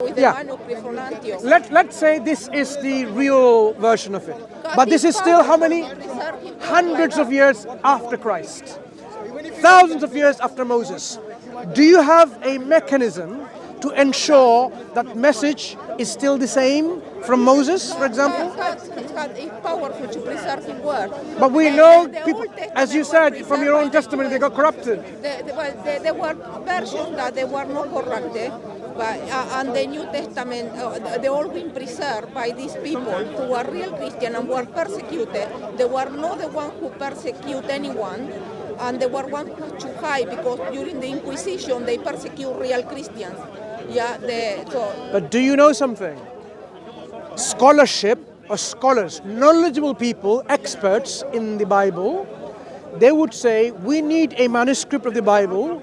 with the manuscript from Antioch. Let's say this is the real version of it. But this is still how many? Hundreds of years after Christ. Thousands of years after Moses. Do you have a mechanism to ensure that message is still the same from Moses, for example? It's powerful to preserve the word. But we know, people, as you said, from your own testimony, they got corrupted. There were versions that they were not corrupted, but and the New Testament, they all been preserved by these people who were real Christian and were persecuted. They were not the one who persecute anyone, and they were one to hide because during the Inquisition they persecute real Christians. But do you know something? Scholarship or scholars, knowledgeable people, experts in the Bible, they would say we need a manuscript of the Bible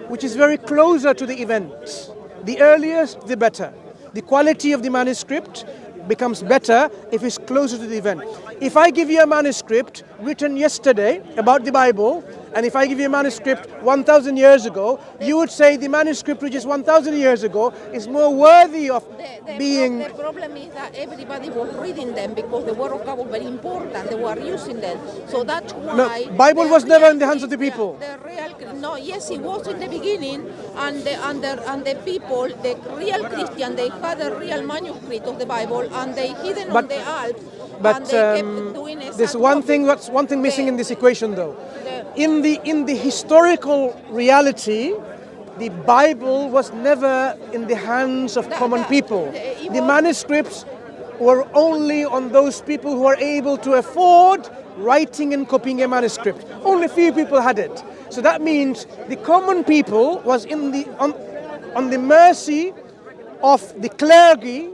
which is very closer to the event. The earliest, the better. The quality of the manuscript becomes better if it's closer to the event. If I give you a manuscript written yesterday about the Bible, and if I give you a manuscript 1,000 years ago, you would say the manuscript which is 1,000 years ago is more worthy of being... The problem is that everybody was reading them because the word of God was very important. They were using them. So that's why... No, Bible was never in the hands of the people. Yes, it was in the beginning, and the people, the real Christian, they had a real manuscript of the Bible, and they hidden on the Alps. But there's one thing missing in this equation, though. In the historical reality, the Bible was never in the hands of common people. The manuscripts were only on those people who were able to afford writing and copying a manuscript. Only few people had it. So that means the common people was on the mercy of the clergy,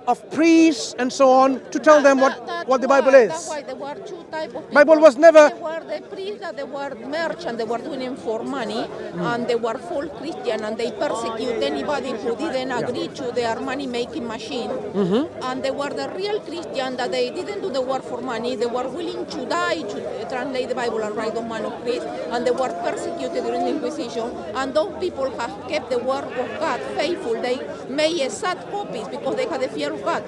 of priests and so on, to tell them what the Bible is. That's why there were two types of people. Bible was never... There were the priests that they were merchants, they were doing it for money, and they were false Christian, and they persecute anybody who didn't agree to their money-making machine. And they were the real Christian that they didn't do the work for money, they were willing to die to translate the Bible and write on manuscripts, and they were persecuted during the Inquisition, and those people have kept the word of God faithful. They made sad copies because they had the fear of God.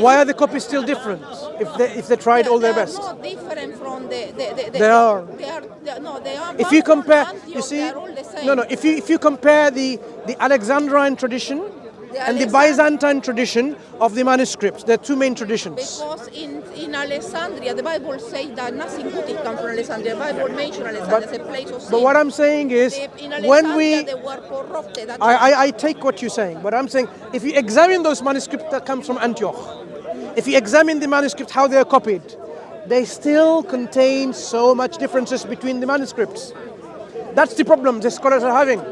Why are the copies still different if they tried all their best? They are not different from They are. They are. If you compare, you see, they are all the same. no. If you compare the Alexandrine tradition and the Byzantine tradition of the manuscripts, there are two main traditions. Because in Alexandria, the Bible says that nothing good comes from Alexandria. The Bible mentions Alexandria as a place of sin. But what I'm saying is, when we... They were corrupted. I take what you're saying, but I'm saying, if you examine those manuscripts that come from Antioch, if you examine the manuscripts, how they are copied, they still contain so much differences between the manuscripts. That's the problem the scholars are having.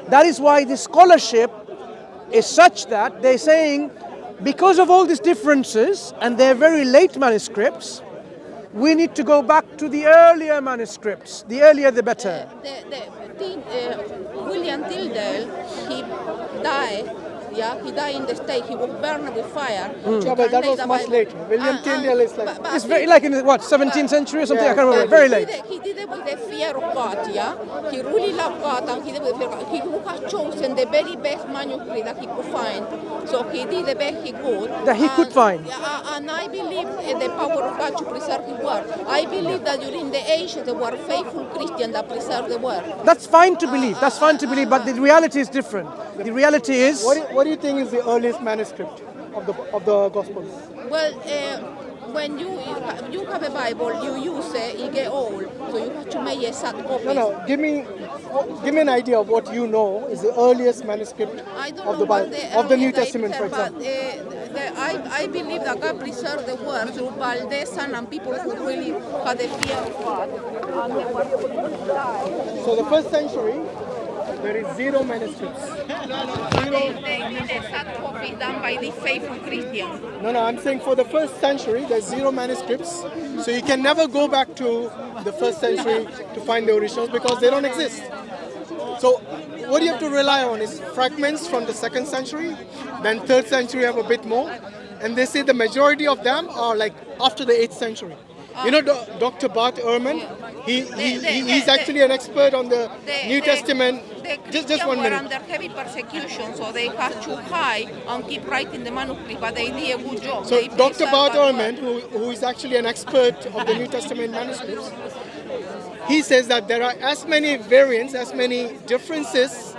That is why the scholarship is such that they're saying, because of all these differences, and they're very late manuscripts, we need to go back to the earlier manuscripts. The earlier, the better. William Tyndale, he died. Yeah, he died in the stake. He was burned with fire. But that was much later. William Tyndale is like... It's very like in the, 17th century or something? I can't remember. Very late. He did it with the fear of God, yeah? He really loved God, and he did it with fear of God. He has chosen the very best manuscript that he could find. So he did the best he could. That he could find. And I believe in the power of God to preserve his word. I believe that during the ages there were faithful Christians that preserved the word. That's fine to believe. That's fine to believe, but the reality is different. The reality is... What do you think is the earliest manuscript of the Gospels? Well, when you have a Bible, you use it get old, so you have to make a sad copy. No. Give me an idea of what you know is the earliest manuscript of the Bible, of the New Testament, for example. I believe that God preserved the word through Valdesan and people who really had the fear of God. And they were willing to die. So the first century, there is 0 manuscripts. The sad copy done by the faithful Christians. No, I'm saying for the first century, there's 0 manuscripts. So you can never go back to the first century to find the originals because they don't exist. So what you have to rely on is fragments from the 2nd century, then 3rd century have a bit more, and they say the majority of them are like after the 8th century. You know Dr. Bart Ehrman? He's actually an expert on the New Testament The Just Christians 1 were minute. under heavy persecution, so they had to hide and keep writing the manuscript, but they did a good job. So They Dr. preserved that Bartolman, word. who is actually an expert of the New Testament manuscripts, he says that there are as many variants, as many differences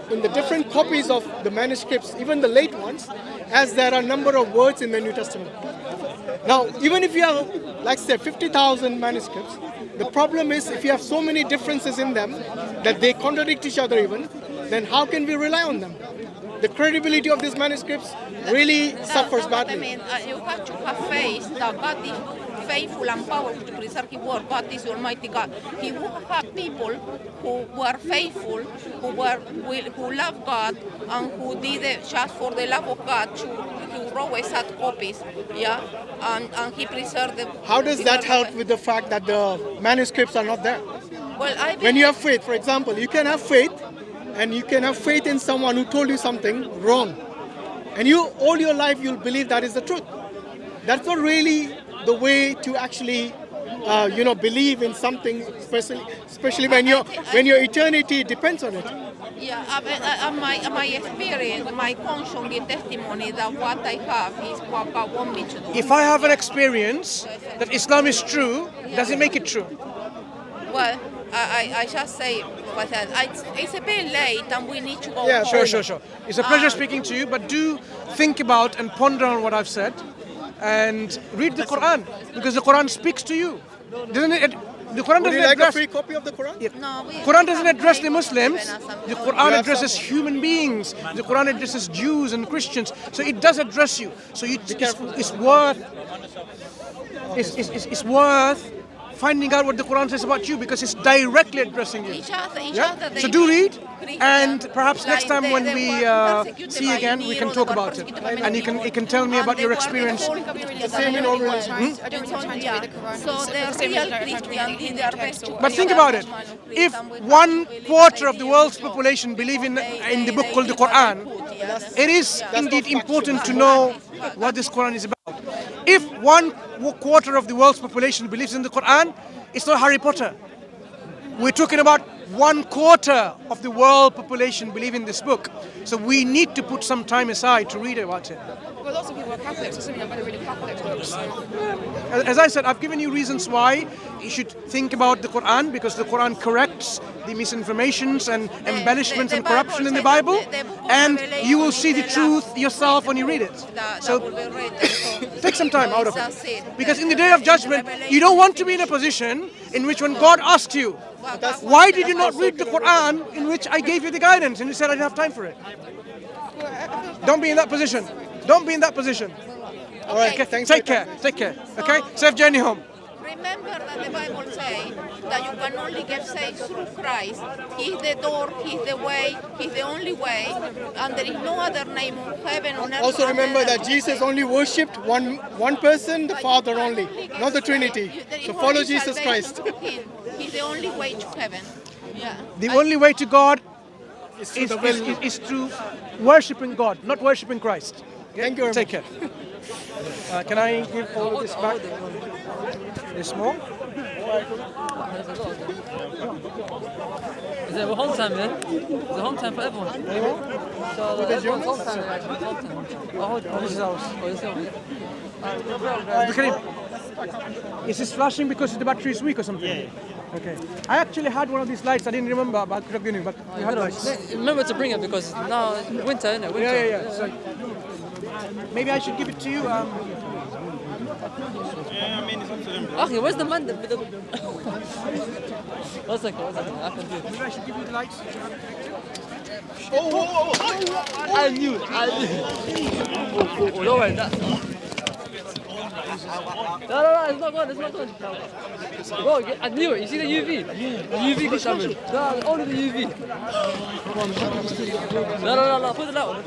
in the different copies of the manuscripts, even the late ones, as there are number of words in the New Testament. Now, even if you have, like I said, 50,000 manuscripts, the problem is if you have so many differences in them that they contradict each other even, then how can we rely on them? The credibility of these manuscripts really suffers That's what I badly. mean. You have to have faith that God is faithful and powerful to preserve His word. God is the Almighty God. He will have people who were faithful, who love God, and who did it just for the love of God. Who always had copies, yeah, and He preserved them. How does that help with the fact that the manuscripts are not there? Well, I When you have faith, for example, you can have faith, and you can have faith in someone who told you something wrong, and you all your life you'll believe that is the truth. That's not really the way to actually, believe in something, especially when your eternity depends on it. Yeah, my experience, my conscience, the testimony that what I have is what God wants me to do. If I have an experience that Islam is true, does it make it true? Well, I just say, it's a bit late and we need to go Yeah, home. Sure. It's a pleasure speaking to you, but do think about and ponder on what I've said and read the Quran, because the Quran speaks to you. Doesn't it? The Quran Would doesn't you like a address... free copy of the Quran? No, Quran doesn't address the Muslims. The You Quran have addresses some? human beings. The Quran addresses Jews and Christians. So it does address you. So it's worth finding out what the Quran says about you, because it's directly addressing you. each other, So do read, and Christian, perhaps next time like when they we were persecuted see you by again, we can Nero, talk they were about it, persecuted by and you Nero. can tell me And about they your were the experience. whole- Same in all religions. I don't really try to read the Quran. So the real Christian did their best to But think preserve about the it. manuscript, If and we have 1/4 of the really world's good job. population believe in They the book they called the did what they Quran, could, yeah. it is indeed not important to factual. know what this Quran is about. If 1/4 of the world's population believes in the Quran, it's not Harry Potter. We're talking about 1/4 of the world population believe in this book. So we need to put some time aside to read about it. Well, lots of people are Catholics, so I'm better reading Catholic books. As I said, I've given you reasons why you should think about the Quran, because the Quran corrects the misinformations and embellishments the and corruption in the Bible Bible, says that the book of and you will Revelation see is the the truth last yourself when you read it. That So will be written, so take some time out of that's it. it. Because in the day of judgment, you don't want to be in a position in which when God asks you, why did you not read the Quran in which I gave you the guidance? And you said I didn't have time for it. Don't be in that position. Don't be in that position. All right, Okay. thanks. Take care. Take care. Okay? Safe journey home. Remember that the Bible says that you can only get saved through Christ. He is the door, He is the way, He is the only way, and there is no other name on heaven, on earth. Also under remember the that Jesus only worshipped one person, the Father only, not the Trinity. So follow Jesus Christ. He's the only way to heaven. Yeah. The only way to God It's is, through the will. is through worshiping God, not worshiping Christ. Okay? Thank you very Take care. Can I give all of this back? This more? Is it a home time, yeah? It's a home time for everyone. So everyone's home time, right? It's home time. This is ours. Oh, this is ours. Abdul Karim, is this flashing because the battery is weak or something? Yeah. Okay. I actually had one of these lights. I didn't remember, but I could have given you. But you had lights. Remember to bring it because now it's winter, isn't it? Winter. Yeah. So maybe I should give it to you. Okay, where's the man? One second. I can do it. Maybe I should give you the lights. I knew. Don't worry. No, it's not gone. Bro, I knew it. You see the UV? The UV got damaged. No, only the UV. No, put it out.